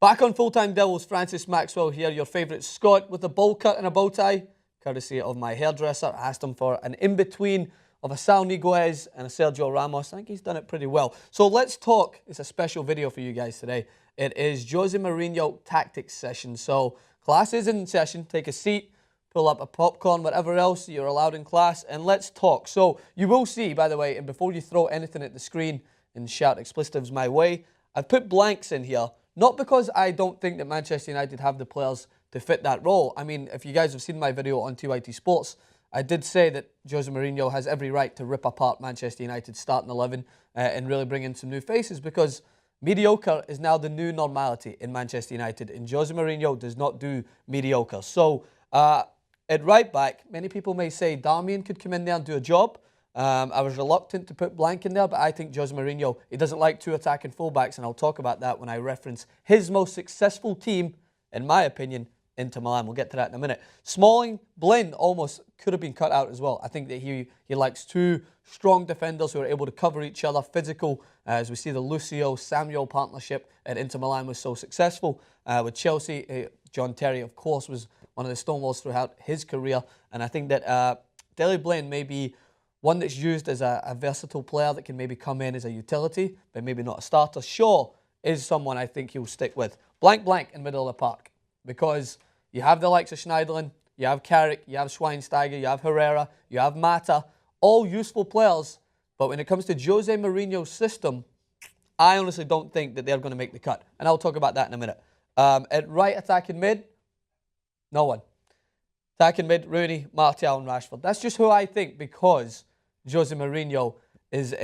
Back on Full-Time Devils, Francis Maxwell here, your favourite Scot with a bowl cut and a bow tie, courtesy of my hairdresser. I asked him for an in-between of a Sal Niguez and a Sergio Ramos. I think he's done it pretty well. So let's talk. It's a special video for you guys today. It is José Mourinho tactics session. So class is in session. Take a seat, pull up a popcorn, whatever else you're allowed in class, and let's talk. So you will see, by the way, and before you throw anything at the screen and shout expletives my way, I've put blanks in here. Not because I don't think that Manchester United have the players to fit that role. I mean, if you guys have seen my video on TYT Sports, I did say that José Mourinho has every right to rip apart Manchester United's starting 11 and really bring in some new faces, because mediocre is now the new normality in Manchester United, and José Mourinho does not do mediocre. So at right back, many people may say Darmian could come in there and do a job. I was reluctant to put blank in there, but I think José Mourinho, he doesn't like two attacking fullbacks, and I'll talk about that when I reference his most successful team, in my opinion, Inter Milan. We'll get to that in a minute. Smalling, Blin almost could have been cut out as well. I think that he likes two strong defenders who are able to cover each other, physical, as we see the Lucio-Samuel partnership at Inter Milan was so successful. With Chelsea, John Terry, of course, was one of the stonewalls throughout his career, and I think that Daley Blind may be one that's used as a versatile player that can maybe come in as a utility, but maybe not a starter. Shaw is someone I think he'll stick with. Blank in the middle of the park, because you have the likes of Schneiderlin, you have Carrick, you have Schweinsteiger, you have Herrera, you have Mata, all useful players, but when it comes to José Mourinho's system, I honestly don't think that they're going to make the cut, and I'll talk about that in a minute. At right attacking mid, no one. Attacking mid, Rooney, Martial and Rashford. That's just who I think, because José Mourinho is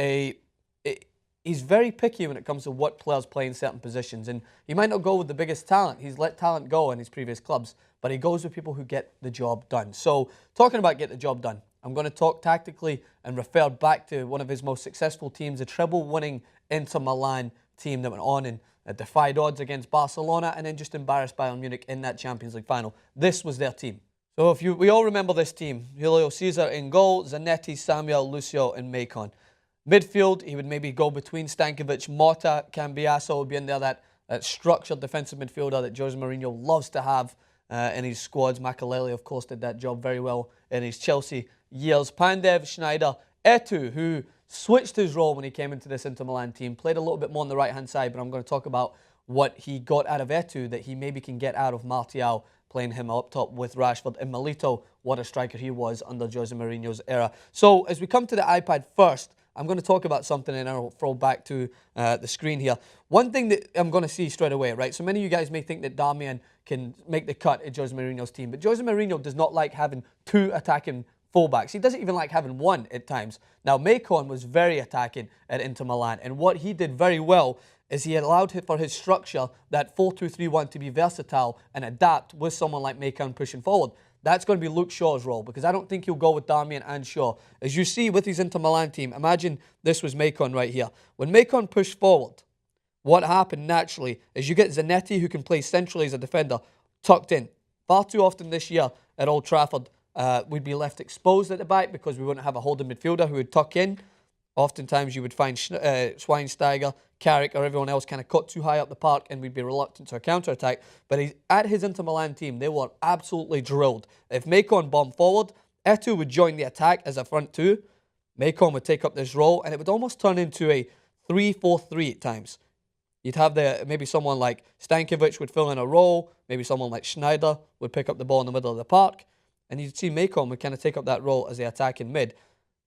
he's very picky when it comes to what players play in certain positions, and he might not go with the biggest talent. He's let talent go in his previous clubs, but he goes with people who get the job done. So talking about get the job done, I'm going to talk tactically and refer back to one of his most successful teams, a treble-winning Inter Milan team that went on and defied odds against Barcelona and then just embarrassed Bayern Munich in that Champions League final. This was their team. So we all remember this team. Julio Cesar in goal, Zanetti, Samuel, Lucio and Macon. Midfield, he would maybe go between Stankovic, Mota, Cambiasso would be in there, that structured defensive midfielder that José Mourinho loves to have in his squads. Makaleli, of course, did that job very well in his Chelsea years. Pandev, Schneider, Eto'o, who switched his role when he came into this Inter Milan team, played a little bit more on the right-hand side, but I'm going to talk about what he got out of Eto'o that he maybe can get out of Martial, playing him up top with Rashford. And Milito, what a striker he was under José Mourinho's era. So as we come to the iPad first, I'm going to talk about something and I'll throw back to the screen here. One thing that I'm going to see straight away, right? So many of you guys may think that Darmian can make the cut at José Mourinho's team, but José Mourinho does not like having two attacking fullbacks. He doesn't even like having one at times. Now, Macon was very attacking at Inter Milan, and what he did very well is he allowed for his structure, that 4-2-3-1, to be versatile and adapt with someone like Macon pushing forward. That's going to be Luke Shaw's role, because I don't think he'll go with Darmian and Shaw. As you see with his Inter Milan team, imagine this was Macon right here. When Macon pushed forward, what happened naturally is you get Zanetti, who can play centrally as a defender, tucked in. Far too often this year at Old Trafford, we'd be left exposed at the back because we wouldn't have a holding midfielder who would tuck in. Oftentimes you would find Schweinsteiger, Carrick or everyone else kind of cut too high up the park, and we'd be reluctant to a counter-attack. But at his Inter Milan team, they were absolutely drilled. If Macon bombed forward, Eto'o would join the attack as a front two. Macon would take up this role, and it would almost turn into a 3-4-3 at times. You'd have maybe someone like Stankovic would fill in a role, maybe someone like Schneider would pick up the ball in the middle of the park, and you'd see Macon would kind of take up that role as the attacking mid.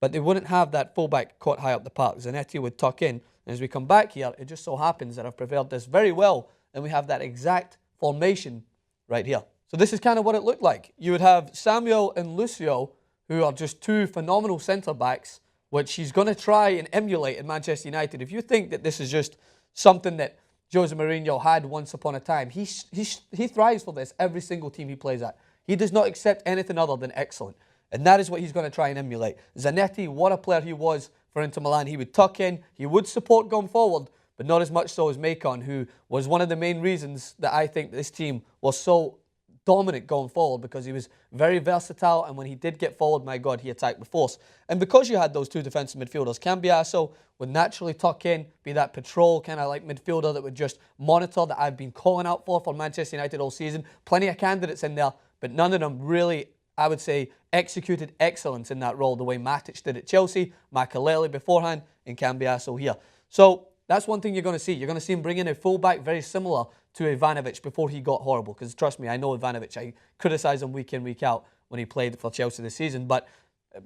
But they wouldn't have that fullback caught high up the park. Zanetti would tuck in. And as we come back here, it just so happens that I've prepared this very well, and we have that exact formation right here. So this is kind of what it looked like. You would have Samuel and Lucio, who are just two phenomenal centre-backs, which he's going to try and emulate in Manchester United. If you think that this is just something that José Mourinho had once upon a time, he thrives for this every single team he plays at. He does not accept anything other than excellent. And that is what he's going to try and emulate. Zanetti, what a player he was for Inter Milan. He would tuck in, he would support going forward, but not as much so as Macon, who was one of the main reasons that I think this team was so dominant going forward because he was very versatile, and when he did get forward, my God, he attacked with force. And because you had those two defensive midfielders, Cambiasso would naturally tuck in, be that patrol kind of like midfielder that would just monitor, that I've been calling out for Manchester United all season. Plenty of candidates in there, but none of them really, I would say, executed excellence in that role the way Matic did at Chelsea, Makelele beforehand, and Cambiasso here. So that's one thing you're going to see. You're going to see him bring in a fullback very similar to Ivanovic before he got horrible. Because trust me, I know Ivanovic. I criticise him week in, week out when he played for Chelsea this season. But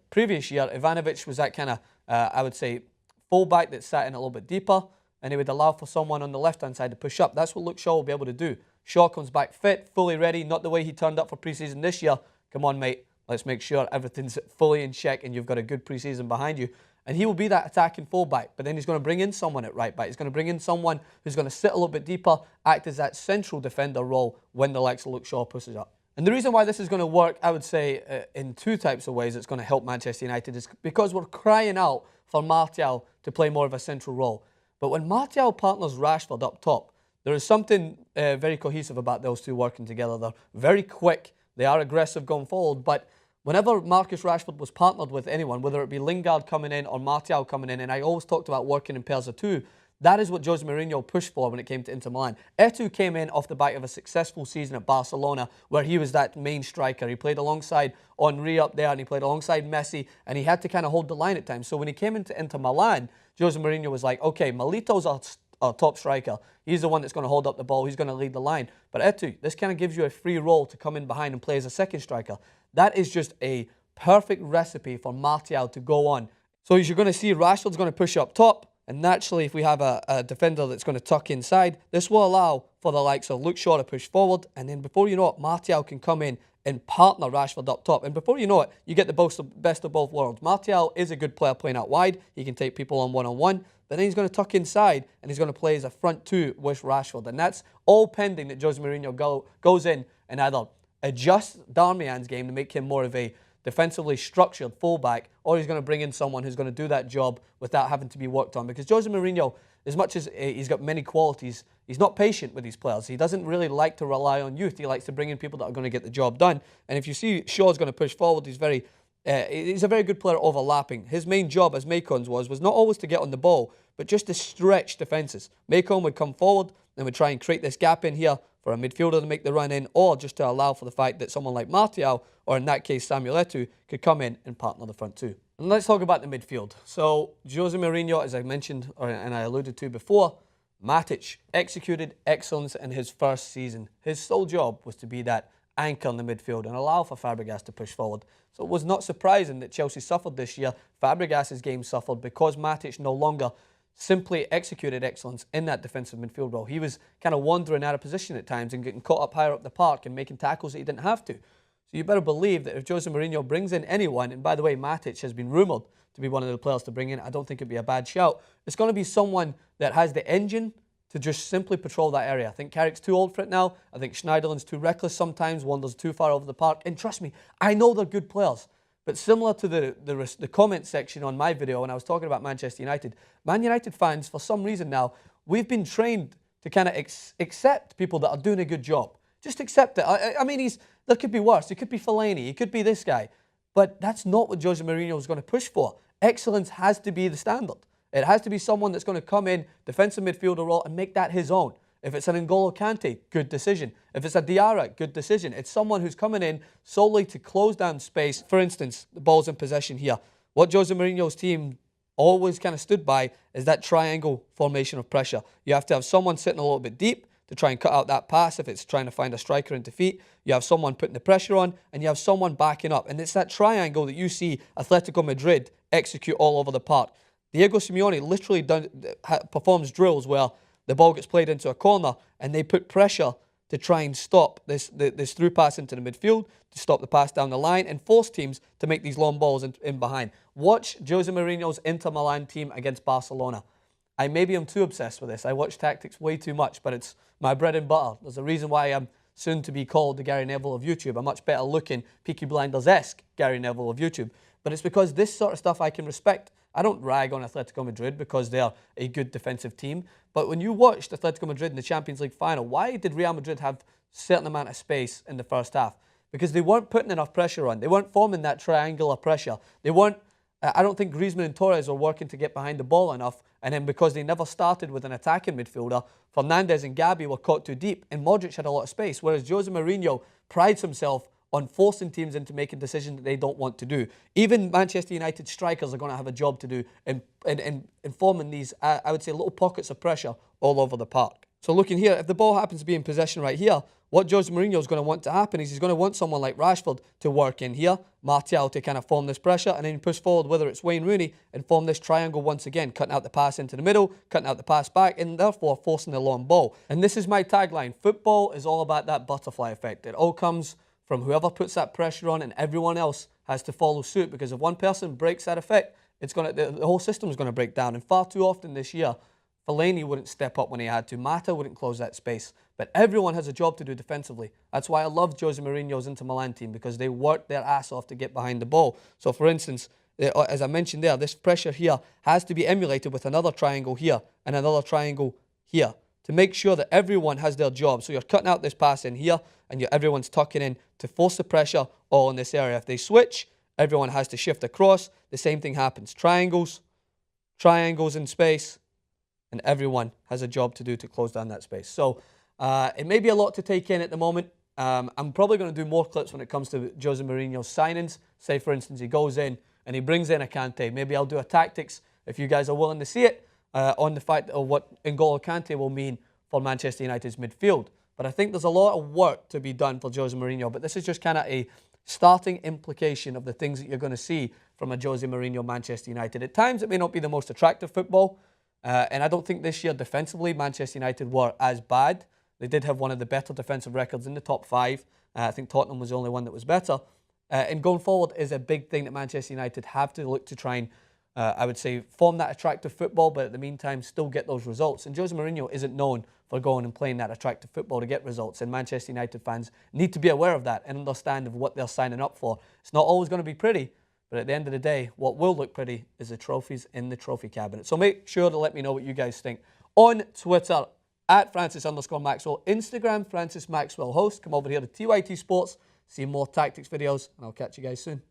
previous year, Ivanovic was that kind of, I would say, fullback that sat in a little bit deeper, and he would allow for someone on the left-hand side to push up. That's what Luke Shaw will be able to do. Shaw comes back fit, fully ready, not the way he turned up for pre-season this year. Come on, mate. Let's make sure everything's fully in check and you've got a good pre-season behind you. And he will be that attacking fullback, but then he's going to bring in someone at right back. He's going to bring in someone who's going to sit a little bit deeper, act as that central defender role when the likes of Luke Shaw pushes up. And the reason why this is going to work, I would say, in two types of ways it's going to help Manchester United is because we're crying out for Martial to play more of a central role. But when Martial partners Rashford up top, there is something very cohesive about those two working together. They're very quick, they are aggressive going forward, but whenever Marcus Rashford was partnered with anyone, whether it be Lingard coming in or Martial coming in, and I always talked about working in pairs of two, that is what José Mourinho pushed for when it came to Inter Milan. Eto'o came in off the back of a successful season at Barcelona where he was that main striker. He played alongside Henry up there and he played alongside Messi, and he had to kind of hold the line at times. So when he came into Inter Milan, José Mourinho was like, okay, Milito's our top striker. He's the one that's going to hold up the ball. He's going to lead the line. But Eto'o, this kind of gives you a free role to come in behind and play as a second striker. That is just a perfect recipe for Martial to go on. So as you're going to see, Rashford's going to push up top. And naturally, if we have a defender that's going to tuck inside, this will allow for the likes of Luke Shaw to push forward. And then before you know it, Martial can come in and partner Rashford up top. And before you know it, you get the best of both worlds. Martial is a good player playing out wide. He can take people on one-on-one. But then he's going to tuck inside and he's going to play as a front two with Rashford. And that's all pending that José Mourinho goes in and either adjusts Darmian's game to make him more of a defensively structured fullback, or he's going to bring in someone who's going to do that job without having to be worked on. Because José Mourinho, as much as he's got many qualities, he's not patient with these players. He doesn't really like to rely on youth. He likes to bring in people that are going to get the job done. And if you see Shaw's going to push forward, he's a very good player overlapping. His main job, as Macon's was not always to get on the ball, but just to stretch defences. Macon would come forward and would try and create this gap in here for a midfielder to make the run in, or just to allow for the fact that someone like Martial, or in that case Samuel Eto'o, could come in and partner the front two. And let's talk about the midfield. So José Mourinho, as I mentioned and I alluded to before, Matic executed excellence in his first season. His sole job was to be that anchor in the midfield and allow for Fabregas to push forward. So it was not surprising that Chelsea suffered this year. Fabregas' game suffered because Matic no longer simply executed excellence in that defensive midfield role. He was kind of wandering out of position at times and getting caught up higher up the park and making tackles that he didn't have to. So you better believe that if José Mourinho brings in anyone, and by the way, Matic has been rumoured to be one of the players to bring in, I don't think it'd be a bad shout. It's going to be someone that has the engine to just simply patrol that area. I think Carrick's too old for it now. I think Schneiderlin's too reckless sometimes, wanders too far over the park. And trust me, I know they're good players. But similar to the comment section on my video when I was talking about Manchester United, Man United fans, for some reason now, we've been trained to kind of accept people that are doing a good job. Just accept it. I mean, there could be worse. It could be Fellaini. It could be this guy. But that's not what José Mourinho is going to push for. Excellence has to be the standard. It has to be someone that's going to come in, defensive midfielder role, and make that his own. If it's an N'Golo Kante, good decision. If it's a Diarra, good decision. It's someone who's coming in solely to close down space. For instance, the ball's in possession here. What José Mourinho's team always kind of stood by is that triangle formation of pressure. You have to have someone sitting a little bit deep to try and cut out that pass if it's trying to find a striker into feet. You have someone putting the pressure on, and you have someone backing up. And it's that triangle that you see Atletico Madrid execute all over the park. Diego Simeone literally performs drills where the ball gets played into a corner and they put pressure to try and stop this through pass into the midfield, to stop the pass down the line and force teams to make these long balls in behind. Watch José Mourinho's Inter Milan team against Barcelona. Maybe I'm too obsessed with this. I watch tactics way too much, but it's my bread and butter. There's a reason why I'm soon to be called the Gary Neville of YouTube, a much better looking Peaky Blinders-esque Gary Neville of YouTube. But it's because this sort of stuff I can respect. I don't rag on Atletico Madrid because they're a good defensive team. But when you watched Atletico Madrid in the Champions League final, why did Real Madrid have a certain amount of space in the first half? Because they weren't putting enough pressure on. They weren't forming that triangular pressure. They weren't. I don't think Griezmann and Torres were working to get behind the ball enough. And then because they never started with an attacking midfielder, Fernandes and Gabi were caught too deep, and Modric had a lot of space. Whereas Jose Mourinho prides himself on forcing teams into making decisions that they don't want to do. Even Manchester United strikers are going to have a job to do in forming these, I would say, little pockets of pressure all over the park. So looking here, if the ball happens to be in possession right here, what Jose Mourinho is going to want to happen is he's going to want someone like Rashford to work in here, Martial to kind of form this pressure, and then push forward, whether it's Wayne Rooney, and form this triangle once again, cutting out the pass into the middle, cutting out the pass back, and therefore forcing the long ball. And this is my tagline: football is all about that butterfly effect. It all comes from whoever puts that pressure on, and everyone else has to follow suit, because if one person breaks that effect, the whole system is going to break down. And far too often this year, Fellaini wouldn't step up when he had to. Mata wouldn't close that space. But everyone has a job to do defensively. That's why I love Jose Mourinho's Inter Milan team, because they work their ass off to get behind the ball. So, for instance, as I mentioned there, this pressure here has to be emulated with another triangle here and another triangle here to make sure that everyone has their job. So you're cutting out this pass in here, and everyone's tucking in to force the pressure all in this area. If they switch, everyone has to shift across. The same thing happens. Triangles in space, and everyone has a job to do to close down that space. So it may be a lot to take in at the moment. I'm probably going to do more clips when it comes to Jose Mourinho's signings. Say, for instance, he goes in and he brings in a Kante. Maybe I'll do a tactics, if you guys are willing to see it, on the fact of what N'Golo Kante will mean for Manchester United's midfield. But I think there's a lot of work to be done for Jose Mourinho. But this is just kind of a starting implication of the things that you're going to see from a Jose Mourinho Manchester United. At times, it may not be the most attractive football. And I don't think this year defensively Manchester United were as bad. They did have one of the better defensive records in the top 5. I think Tottenham was the only one that was better. And going forward is a big thing that Manchester United have to look to try and, I would say, form that attractive football, but at the meantime still get those results. And Jose Mourinho isn't known for going and playing that attractive football to get results. And Manchester United fans need to be aware of that and understand of what they're signing up for. It's not always going to be pretty, but at the end of the day, what will look pretty is the trophies in the trophy cabinet. So make sure to let me know what you guys think on Twitter, @Francis_Maxwell, Instagram, Francis Maxwell Host. Come over here to TYT Sports, see more tactics videos, and I'll catch you guys soon.